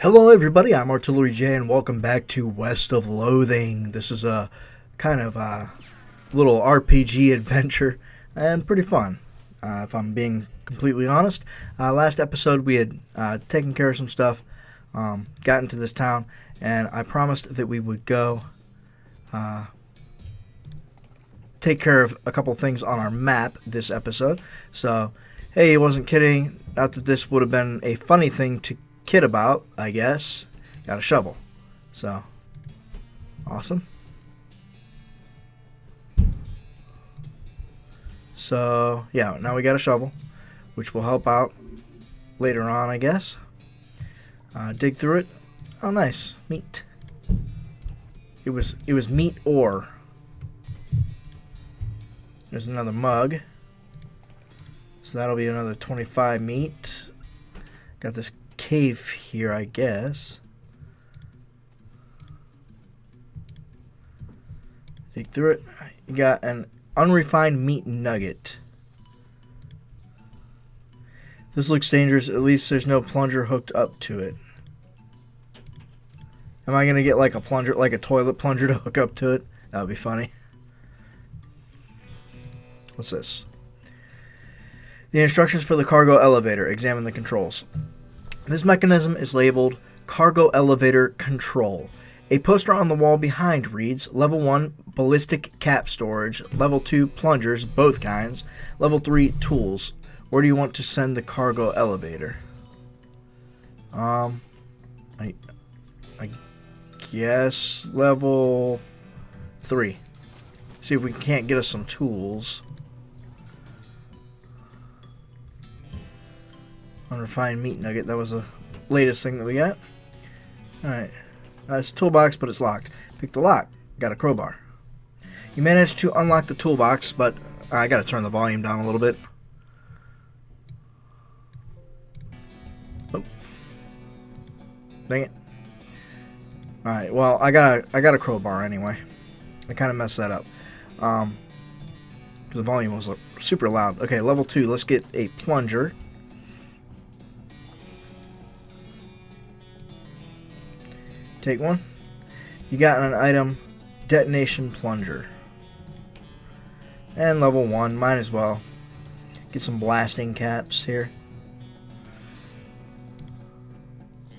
Hello everybody, I'm Artillery J and welcome back to West of Loathing. This is a kind of a little RPG adventure and pretty fun, if I'm being completely honest. Last episode we had taken care of some stuff, got into this town, and I promised that we would go take care of a couple things on our map this episode. So, hey, he wasn't kidding. Not that this would have been a funny thing to kid about, I guess. Got a shovel. So, awesome. So, yeah, now we got a shovel, which will help out later on, I guess. Dig through it. Oh, nice. Meat. It was meat ore. There's another mug. So that'll be another 25 meat. Got this cave here, I guess. Dig through it. You got an unrefined meat nugget. This looks dangerous. At least there's no plunger hooked up to it. Am I gonna get like a plunger, like a toilet plunger to hook up to it? That would be funny. What's this? The instructions for the cargo elevator. Examine the controls. This mechanism is labeled Cargo Elevator Control. A poster on the wall behind reads, Level 1, Ballistic Cap Storage. Level 2, Plungers, both kinds. Level 3, Tools. Where do you want to send the cargo elevator? I guess Level 3. See if we can't get us some tools. Unrefined meat nugget. That was the latest thing that we got. Alright. It's a toolbox, but it's locked. Pick the lock. Got a crowbar. You managed to unlock the toolbox, but I gotta turn the volume down a little bit. Oh. Dang it. Alright, well, I got a crowbar anyway. I kind of messed that up. Because the volume was super loud. Okay, level 2. Let's get a plunger. Take one. You got an item, detonation plunger. And level 1, might as well. Get some blasting caps here.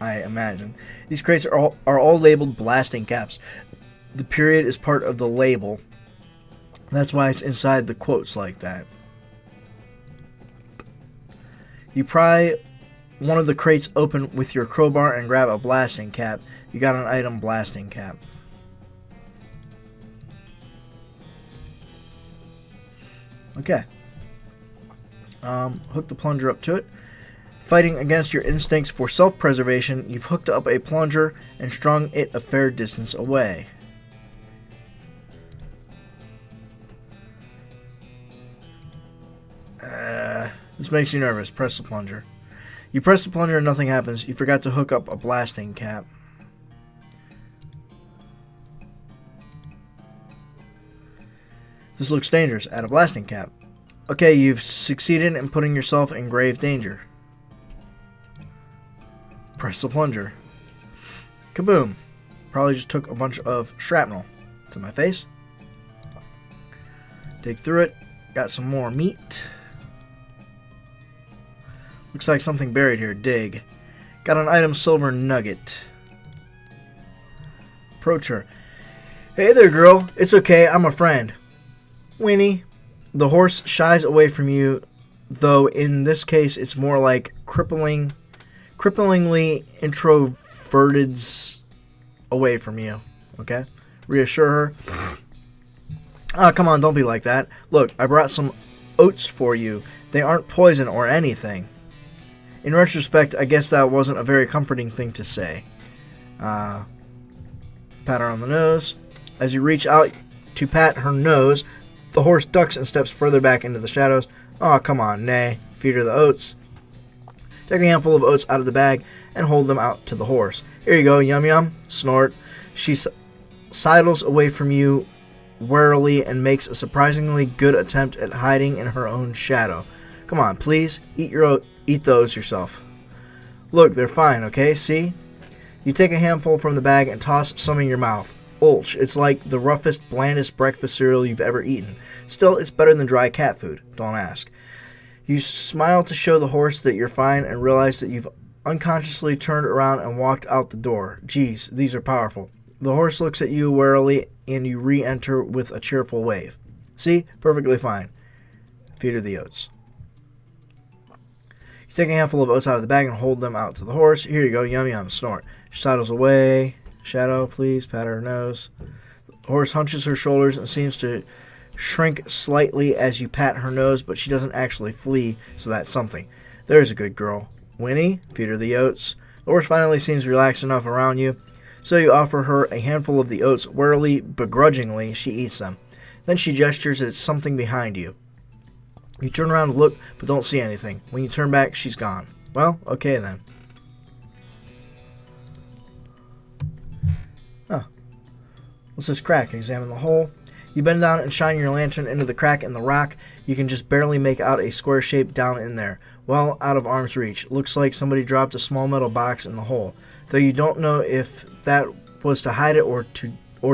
I imagine. These crates are all labeled blasting caps. The period is part of the label. That's why it's inside the quotes like that. You pry one of the crates open with your crowbar and grab a blasting cap. You got an item, blasting cap. Okay. Hook the plunger up to it. Fighting against your instincts for self-preservation, you've hooked up a plunger and strung it a fair distance away. This makes you nervous. Press the plunger. You press the plunger and nothing happens. You forgot to hook up a blasting cap. This looks dangerous. Add a blasting cap. Okay, you've succeeded in putting yourself in grave danger. Press the plunger. Kaboom. Probably just took a bunch of shrapnel to my face. Dig through it. Got some more meat. Looks like something buried here. Dig. Got an item, silver nugget. Approach her. Hey there, girl. It's okay. I'm a friend. Winnie. The horse shies away from you, though in this case it's more like cripplingly introverted away from you. Okay? Reassure her. Oh, come on, don't be like that. Look, I brought some oats for you. They aren't poison or anything. In retrospect, I guess that wasn't a very comforting thing to say. Pat her on the nose. As you reach out to pat her nose, the horse ducks and steps further back into the shadows. Oh, come on, nay. Feed her the oats. Take a handful of oats out of the bag and hold them out to the horse. Here you go, yum yum. Snort. She sidles away from you warily and makes a surprisingly good attempt at hiding in her own shadow. Come on, please. Eat those yourself. Look, they're fine, okay? See? You take a handful from the bag and toss some in your mouth. Ulch, it's like the roughest, blandest breakfast cereal you've ever eaten. Still, it's better than dry cat food. Don't ask. You smile to show the horse that you're fine and realize that you've unconsciously turned around and walked out the door. Geez, these are powerful. The horse looks at you warily and you re-enter with a cheerful wave. See? Perfectly fine. Feed her the oats. You take a handful of oats out of the bag and hold them out to the horse. Here you go. Yum yum. Snort. She sidles away. Shadow, please. Pat her nose. The horse hunches her shoulders and seems to shrink slightly as you pat her nose, but she doesn't actually flee, so that's something. There's a good girl. Winnie, feed her the oats. The horse finally seems relaxed enough around you, so you offer her a handful of the oats. Warily, begrudgingly, she eats them. Then she gestures at something behind you. You turn around to look, but don't see anything. When you turn back, she's gone. Well, okay then. Huh. What's this crack? Examine the hole. You bend down and shine your lantern into the crack in the rock. You can just barely make out a square shape down in there, well out of arm's reach. Looks like somebody dropped a small metal box in the hole, though you don't know if that was to hide it or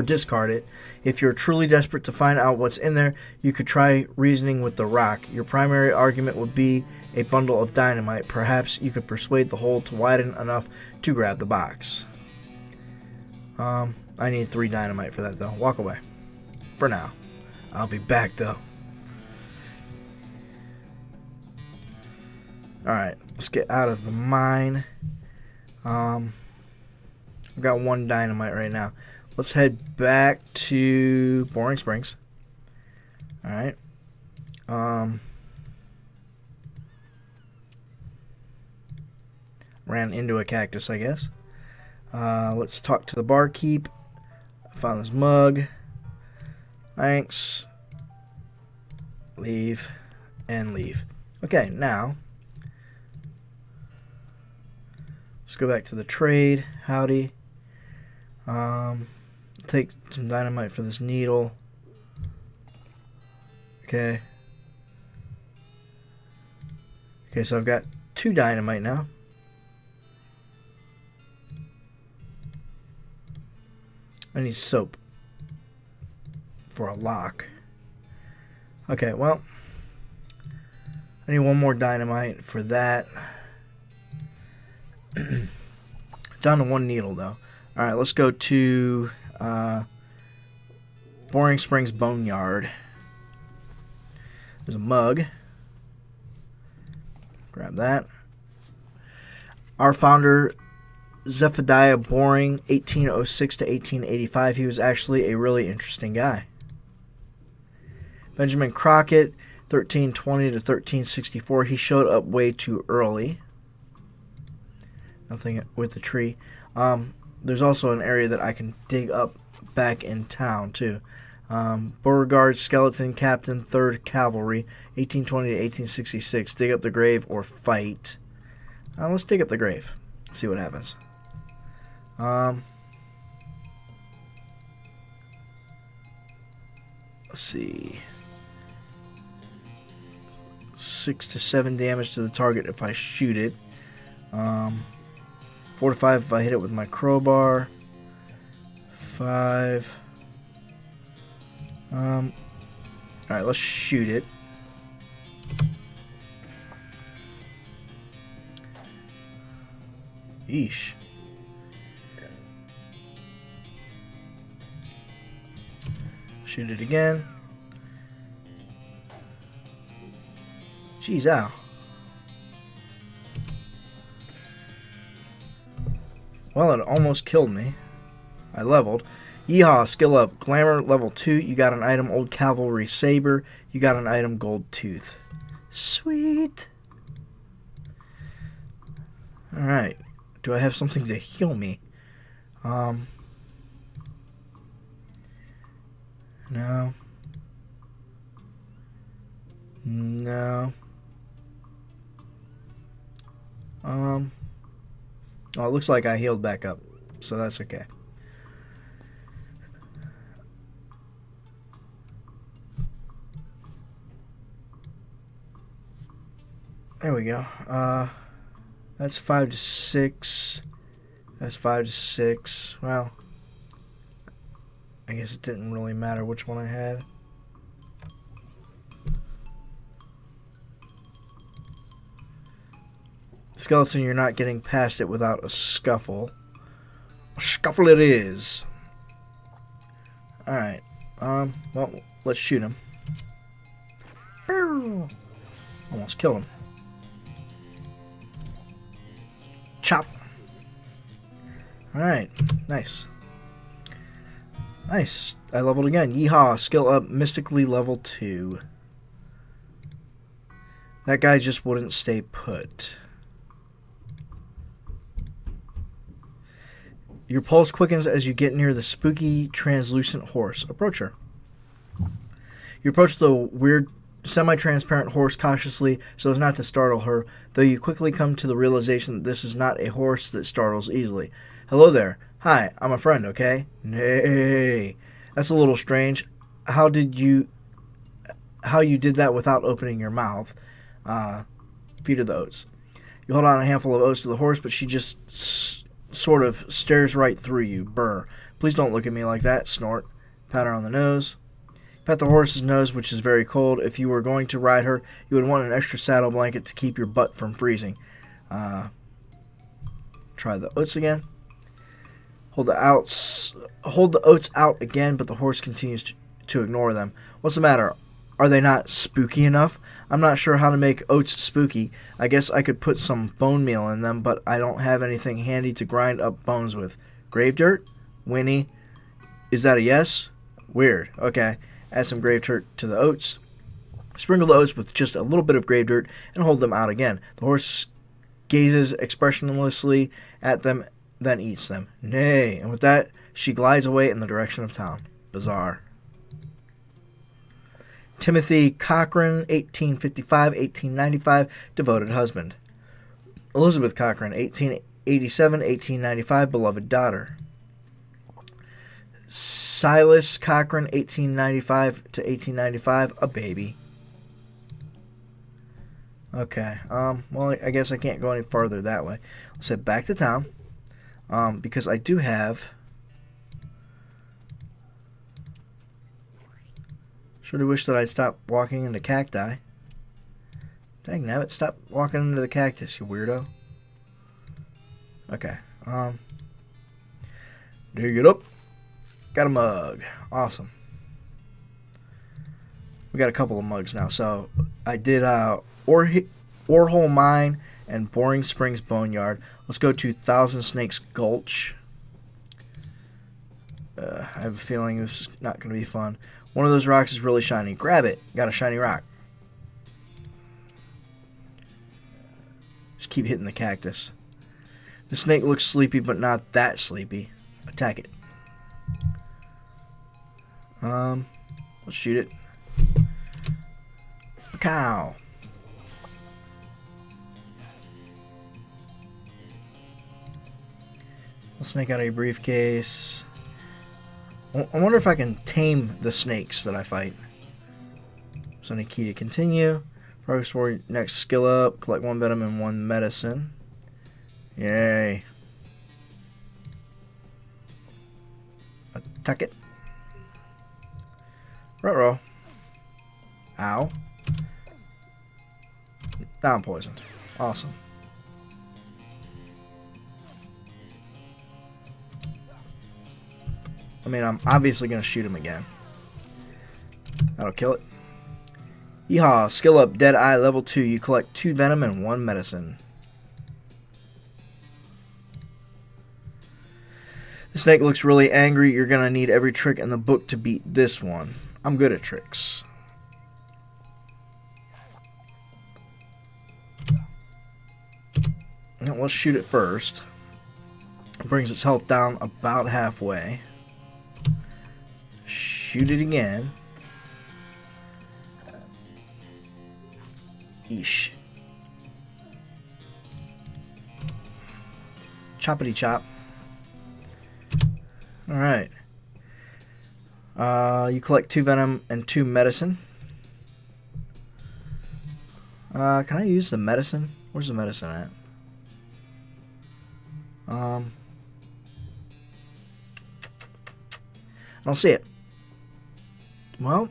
discard it. If you're truly desperate to find out what's in there, you could try reasoning with the rock. Your primary argument would be a bundle of dynamite. Perhaps you could persuade the hole to widen enough to grab the box. I need 3 dynamite for that, though. Walk away. For now. I'll be back, though. Alright, let's get out of the mine. I've got 1 dynamite right now. Let's head back to Boring Springs. Alright. Ran into a cactus, I guess. Let's talk to the barkeep. I found this mug. Thanks. Leave. And leave. Okay, now let's go back to the trade. Howdy. Take some dynamite for this needle. Okay. Okay, so I've got 2 dynamite now. I need soap for a lock. Okay, well, I need 1 more dynamite for that. Down to 1 needle, though. Alright, let's go to Boring Springs Boneyard. There's a mug. Grab that. Our founder, Zephaniah Boring, 1806 to 1885. He was actually a really interesting guy. Benjamin Crockett, 1320 to 1364. He showed up way too early. Nothing with the tree. There's also an area that I can dig up back in town, too. Beauregard, Skeleton, Captain, 3rd Cavalry, 1820 to 1866. Dig up the grave or fight. Let's dig up the grave. See what happens. Let's see. 6 to 7 damage to the target if I shoot it. 4 to 5 if I hit it with my crowbar. 5. Alright, let's shoot it. Yeesh. Shoot it again. Jeez, ow. Well, it almost killed me. I leveled. Yeehaw, skill up. Glamour, level 2. You got an item, Old Cavalry Saber. You got an item, Gold Tooth. Sweet. Alright. Do I have something to heal me? No. No. Oh, it looks like I healed back up, so that's okay. There we go. That's 5 to 6. That's 5 to 6. Well, I guess it didn't really matter which one I had. Skeleton, you're not getting past it without a scuffle. A scuffle it is. Alright. Well, let's shoot him. Almost killed him. Chop. Alright. Nice. Nice. I leveled again. Yeehaw. Skill up. Mystically level 2. That guy just wouldn't stay put. Your pulse quickens as you get near the spooky, translucent horse. Approach her. You approach the weird, semi-transparent horse cautiously so as not to startle her, though you quickly come to the realization that this is not a horse that startles easily. Hello there. Hi, I'm a friend, okay? Nay. That's a little strange. How you did that without opening your mouth? Feed her the oats. You hold on a handful of oats to the horse, but she just sort of stares right through you. Brr. Please don't look at me like that. Snort. Pat her on the nose. Pat the horse's nose, which is very cold. If you were going to ride her, you would want an extra saddle blanket to keep your butt from freezing. Try the oats again. Hold the oats out again, but the horse continues to ignore them. What's the matter? Are they not spooky enough? I'm not sure how to make oats spooky. I guess I could put some bone meal in them, but I don't have anything handy to grind up bones with. Grave dirt? Winnie? Is that a yes? Weird. Okay. Add some grave dirt to the oats. Sprinkle the oats with just a little bit of grave dirt and hold them out again. The horse gazes expressionlessly at them, then eats them. Nay. And with that, she glides away in the direction of town. Bizarre. Timothy Cochran, 1855-1895, devoted husband. Elizabeth Cochran, 1887-1895, beloved daughter. Silas Cochran, 1895-1895, a baby. Okay, well, I guess I can't go any farther that way. Let's head back to town, because I do have... Sure do wish that I'd stop walking into cacti. Dang nabbit, stop walking into the cactus, you weirdo. Okay, dig it up. Got a mug. Awesome. We got a couple of mugs now. So I did Orehole Mine and Boring Springs Boneyard. Let's go to Thousand Snakes Gulch. I have a feeling this is not going to be fun. One of those rocks is really shiny. Grab it. Got a shiny rock. Just keep hitting the cactus. The snake looks sleepy, but not that sleepy. Attack it. Let's shoot it. Cow. I'll snake out a briefcase. I wonder if I can tame the snakes that I fight. So any key to continue. Progress for next skill up. Collect 1 venom and 1 medicine. Yay. Attack it. Ruh-roh. Ow. Now I'm poisoned. Awesome. I mean, I'm obviously going to shoot him again. That'll kill it. Yeehaw. Skill up. Dead Eye level 2. You collect 2 venom and 1 medicine. The snake looks really angry. You're going to need every trick in the book to beat this one. I'm good at tricks. Now, let's shoot it first. It brings its health down about halfway. Shoot it again. Eesh. Choppity chop. Alright. You collect 2 venom and 2 medicine. Can I use the medicine? Where's the medicine at? I don't see it. Well,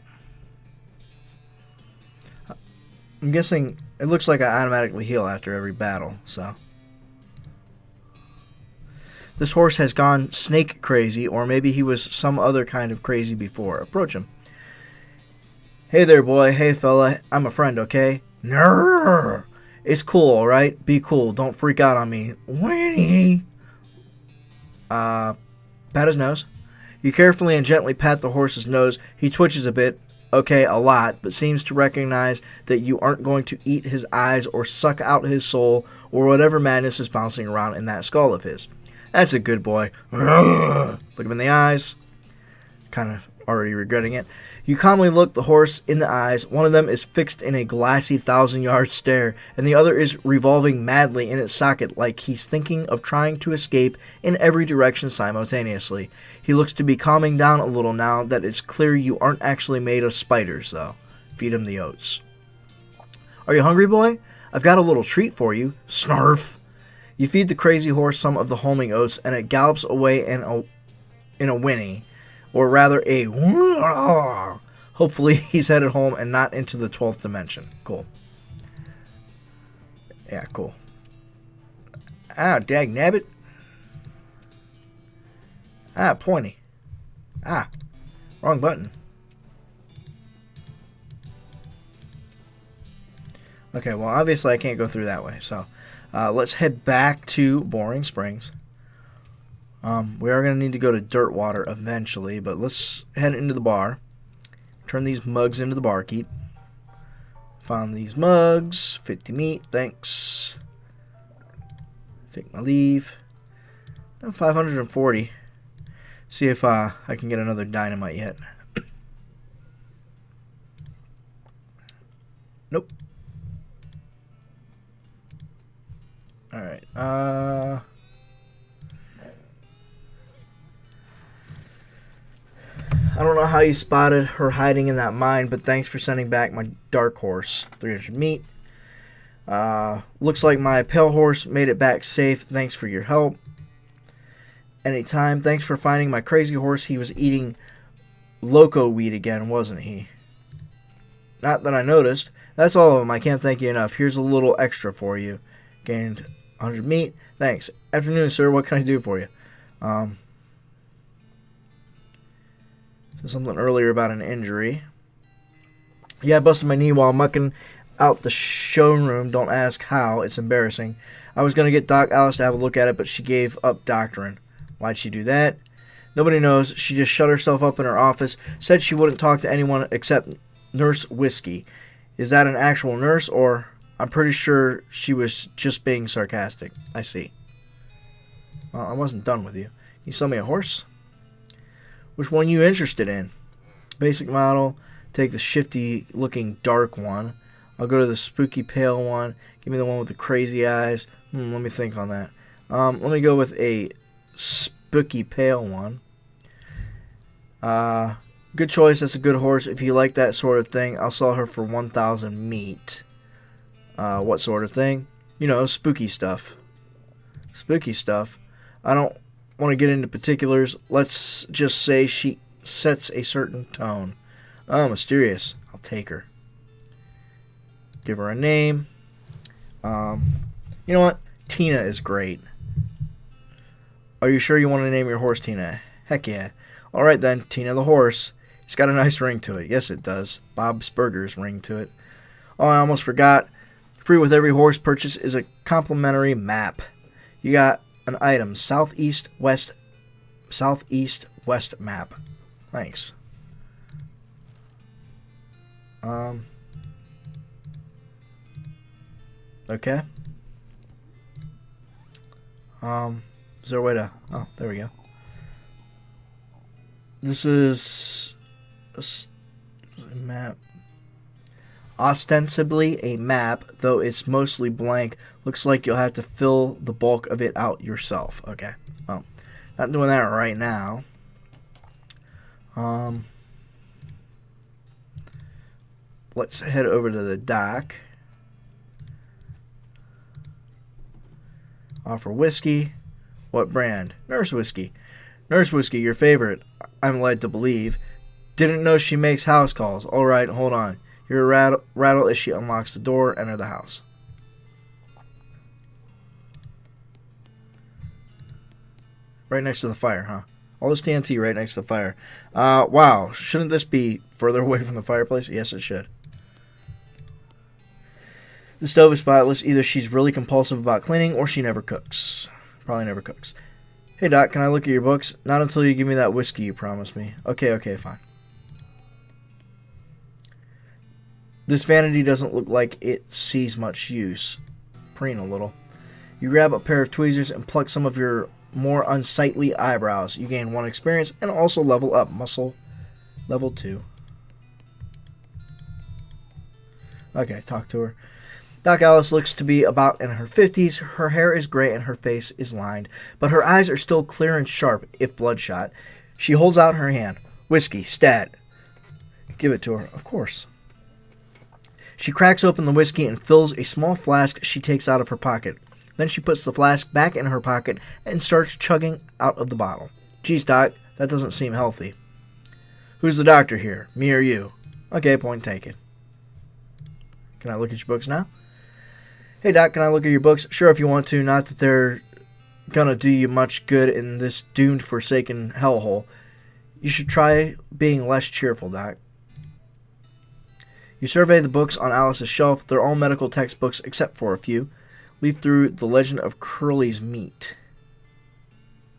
I'm guessing it looks like I automatically heal after every battle, so. This horse has gone snake crazy, or maybe he was some other kind of crazy before. Approach him. Hey there, boy. Hey, fella. I'm a friend, okay? Nrrr. It's cool, alright? Be cool. Don't freak out on me. Winnie. Pat his nose. You carefully and gently pat the horse's nose. He twitches a bit. Okay, a lot, but seems to recognize that you aren't going to eat his eyes or suck out his soul or whatever madness is bouncing around in that skull of his. That's a good boy. Look him in the eyes. Kind of already regretting it. You calmly look the horse in the eyes. One of them is fixed in a glassy 1,000-yard stare, and the other is revolving madly in its socket like he's thinking of trying to escape in every direction simultaneously. He looks to be calming down a little now that it's clear you aren't actually made of spiders, though. Feed him the oats. Are you hungry, boy? I've got a little treat for you. Snarf. You feed the crazy horse some of the homing oats, and it gallops away in a whinny, or rather a hopefully he's headed home and not into the 12th dimension. Cool. Yeah, cool. Ah, dag nabbit. Ah, pointy. Ah, wrong button. Okay, well, obviously I can't go through that way, so let's head back to Boring Springs. We are going to need to go to Dirtwater eventually, but let's head into the bar. Turn these mugs into the barkeep. Found these mugs. 50 meat, thanks. Take my leave. 540. See if I can get another dynamite yet. Nope. Alright, I don't know how you spotted her hiding in that mine, but thanks for sending back my dark horse. 300 meat. Looks like my pale horse made it back safe. Thanks for your help. Anytime. Thanks for finding my crazy horse. He was eating loco weed again, wasn't he? Not that I noticed. That's all of them. I can't thank you enough. Here's a little extra for you. Gained 100 meat. Thanks. Afternoon, sir. What can I do for you? Something earlier about an injury. Yeah, I busted my knee while mucking out the showroom. Don't ask how. It's embarrassing. I was going to get Doc Alice to have a look at it, but she gave up doctoring. Why'd she do that? Nobody knows. She just shut herself up in her office, said she wouldn't talk to anyone except Nurse Whiskey. Is that an actual nurse, or... I'm pretty sure she was just being sarcastic. I see. Well, I wasn't done with you. You sell me a horse? Which one you interested in? Basic model. Take the shifty-looking dark one. I'll go to the spooky pale one. Give me the one with the crazy eyes. Let me think on that. Let me go with a spooky pale one. Good choice. That's a good horse. If you like that sort of thing, I'll sell her for 1,000 meat. What sort of thing? You know, spooky stuff. Spooky stuff. I don't want to get into particulars. Let's just say she sets a certain tone. Oh, mysterious. I'll take her. Give her a name. You know what? Tina is great. Are you sure you want to name your horse Tina? Heck yeah. Alright then, Tina the horse. It's got a nice ring to it. Yes, it does. Bob's Burgers ring to it. Oh, I almost forgot. Free with every horse purchase is a complimentary map. You got an item. Southeast west map. Thanks. Okay. Is there a way to... Oh, there we go. This is a map. Ostensibly a map, though it's mostly blank. Looks like you'll have to fill the bulk of it out yourself. Okay. Well, not doing that right now. Let's head over to the dock. Offer whiskey. What brand? Nurse Whiskey. Nurse Whiskey, your favorite. I'm led to believe. Didn't know she makes house calls. Alright, hold on. You're a rattle as she unlocks the door. Enter the house. Right next to the fire, huh? All this TNT right next to the fire. Wow. Shouldn't this be further away from the fireplace? Yes, it should. The stove is spotless. Either she's really compulsive about cleaning or she never cooks. Probably never cooks. Hey, Doc, can I look at your books? Not until you give me that whiskey you promised me. Okay, fine. This vanity doesn't look like it sees much use. Preen a little. You grab a pair of tweezers and pluck some of your more unsightly eyebrows. You gain 1 experience and also level up. Muscle level 2. Okay, talk to her. Doc Alice looks to be about in her 50s. Her hair is gray and her face is lined, but her eyes are still clear and sharp, if bloodshot. She holds out her hand. Whiskey, stat. Give it to her, of course. She cracks open the whiskey and fills a small flask she takes out of her pocket. Then she puts the flask back in her pocket and starts chugging out of the bottle. Geez, Doc, that doesn't seem healthy. Who's the doctor here, me or you? Okay, point taken. Can I look at your books now? Hey, Doc, can I look at your books? Sure, if you want to. Not that they're gonna do you much good in this doomed, forsaken hellhole. You should try being less cheerful, Doc. You survey the books on Alice's shelf. They're all medical textbooks except for a few. Leaf through The Legend of Curly's Meat.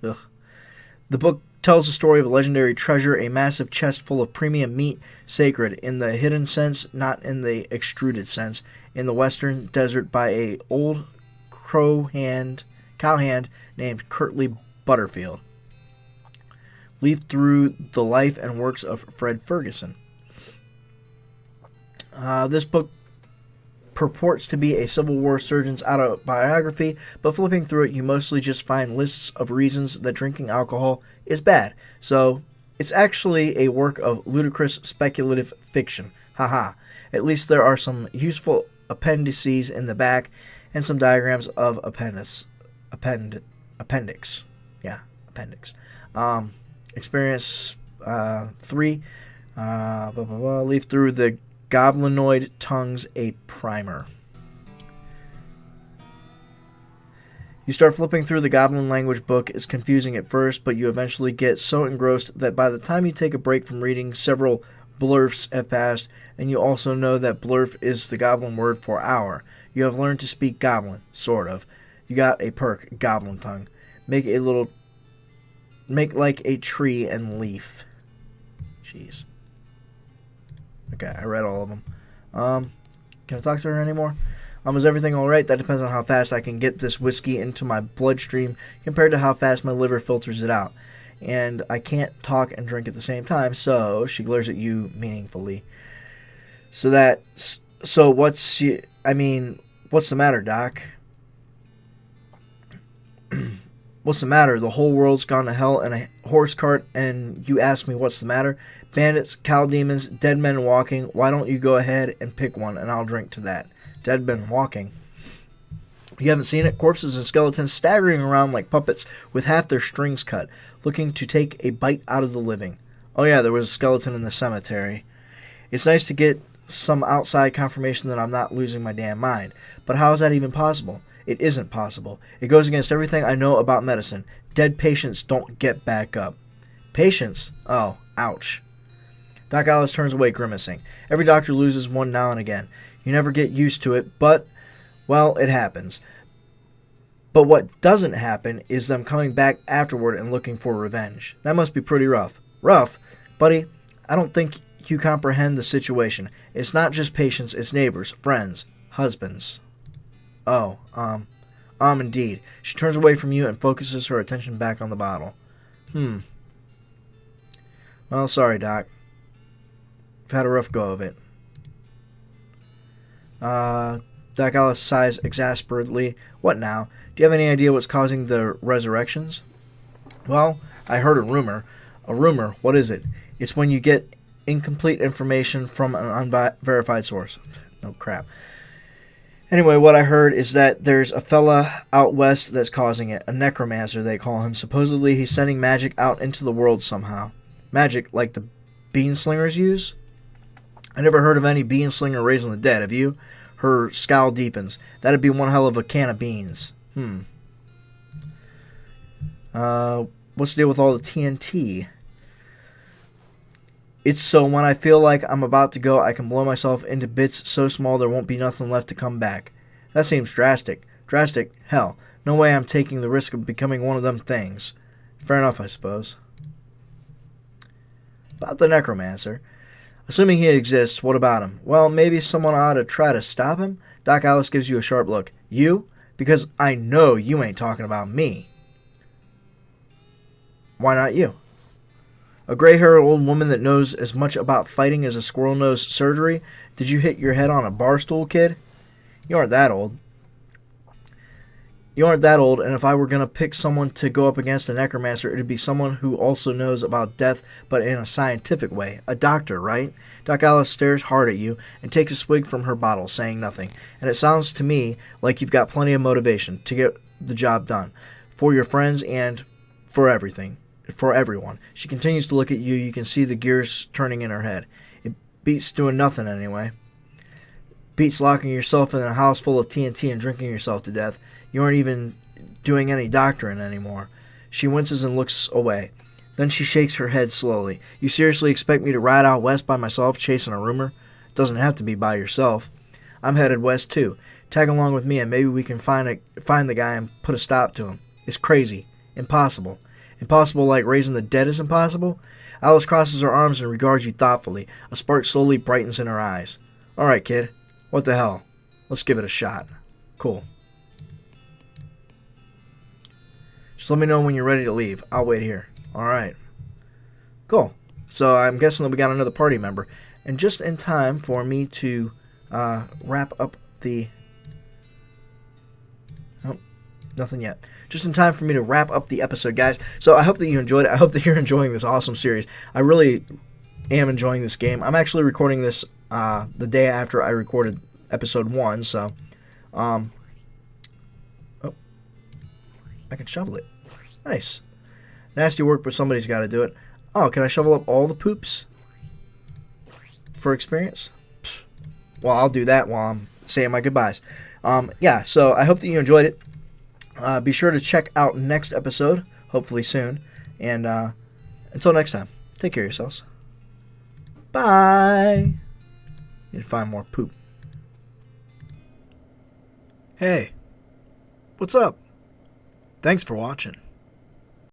Ugh. The book tells the story of a legendary treasure, a massive chest full of premium meat, sacred in the hidden sense, not in the extruded sense, in the western desert by a old cowhand named Curtly Butterfield. Leaf through the life and works of Fred Ferguson. This book purports to be a Civil War surgeon's autobiography, but flipping through it, you mostly just find lists of reasons that drinking alcohol is bad. So, it's actually a work of ludicrous speculative fiction. Haha. At least there are some useful appendices in the back and some diagrams of appendix. Yeah, appendix. Experience 3. Leaf through the Goblinoid Tongues, a primer. You start flipping through the Goblin language book. It's confusing at first, but you eventually get so engrossed that by the time you take a break from reading, several blurfs have passed, and you also know that blurf is the Goblin word for hour. You have learned to speak Goblin, sort of. You got a perk, Goblin tongue. Make like a tree and leaf. Jeez. Okay, I read all of them. Can I talk to her anymore? Is everything alright? That depends on how fast I can get this whiskey into my bloodstream compared to how fast my liver filters it out. And I can't talk and drink at the same time, so she glares at you meaningfully. So what's the matter, Doc? What's the matter? The whole world's gone to hell in a horse cart, and you ask me what's the matter? Bandits, cow demons, dead men walking. Why don't you go ahead and pick one, and I'll drink to that. Dead men walking. You haven't seen it? Corpses and skeletons staggering around like puppets with half their strings cut, looking to take a bite out of the living. Oh yeah, there was a skeleton in the cemetery. It's nice to get some outside confirmation that I'm not losing my damn mind. But how is that even possible? It isn't possible. It goes against everything I know about medicine. Dead patients don't get back up. Patients? Oh, ouch. Doc Alice turns away, grimacing. Every doctor loses one now and again. You never get used to it, but, well, it happens. But what doesn't happen is them coming back afterward and looking for revenge. That must be pretty rough. Rough? Buddy, I don't think you comprehend the situation. It's not just patients, it's neighbors, friends, husbands. Oh, indeed. She turns away from you and focuses her attention back on the bottle. Well, sorry, Doc. I've had a rough go of it. Doc Alice sighs exasperately. What now? Do you have any idea what's causing the resurrections? Well, I heard a rumor. A rumor? What is it? It's when you get incomplete information from an unverified source. No crap. Anyway, what I heard is that there's a fella out west that's causing it. A necromancer, they call him. Supposedly, he's sending magic out into the world somehow. Magic like the bean slingers use? I never heard of any bean slinger raising the dead, have you? Her scowl deepens. That'd be one hell of a can of beans. What's the deal with all the TNT? It's so when I feel like I'm about to go, I can blow myself into bits so small there won't be nothing left to come back. That seems drastic. Drastic? Hell. No way I'm taking the risk of becoming one of them things. Fair enough, I suppose. About the necromancer. Assuming he exists, what about him? Well, maybe someone ought to try to stop him? Doc Alice gives you a sharp look. You? Because I know you ain't talking about me. Why not you? A gray-haired old woman that knows as much about fighting as a squirrel knows surgery? Did you hit your head on a bar stool, kid? You aren't that old. You aren't that old, and if I were going to pick someone to go up against a necromancer, it would be someone who also knows about death, but in a scientific way. A doctor, right? Doc Alice stares hard at you and takes a swig from her bottle, saying nothing. And it sounds to me like you've got plenty of motivation to get the job done. For your friends and for everything. For everyone. She continues to look at you. You can see the gears turning in her head. It beats doing nothing anyway. Beats locking yourself in a house full of TNT and drinking yourself to death. You aren't even doing any doctoring anymore. She winces and looks away. Then she shakes her head slowly. You seriously expect me to ride out west by myself chasing a rumor? It doesn't have to be by yourself. I'm headed west too. Tag along with me and maybe we can find the guy and put a stop to him. It's crazy. Impossible. Impossible like raising the dead is impossible? Alice crosses her arms and regards you thoughtfully. A spark slowly brightens in her eyes. All right, kid. What the hell? Let's give it a shot. Cool. Just let me know when you're ready to leave. I'll wait here. All right. Cool. So I'm guessing that we got another party member. And just in time for me to wrap up the... Oh, nothing yet. Just in time for me to wrap up the episode, guys. So I hope that you enjoyed it. I hope that you're enjoying this awesome series. I really am enjoying this game. I'm actually recording this the day after I recorded episode 1, so oh, I can shovel it. Nice. Nasty work, but somebody's got to do it. Oh, can I shovel up all the poops for experience? Well, I'll do that while I'm saying my goodbyes. Yeah, so I hope that you enjoyed it. Be sure to check out next episode, hopefully soon. And until next time, take care of yourselves. Bye. Need to find more poop. Hey, what's up? Thanks for watching.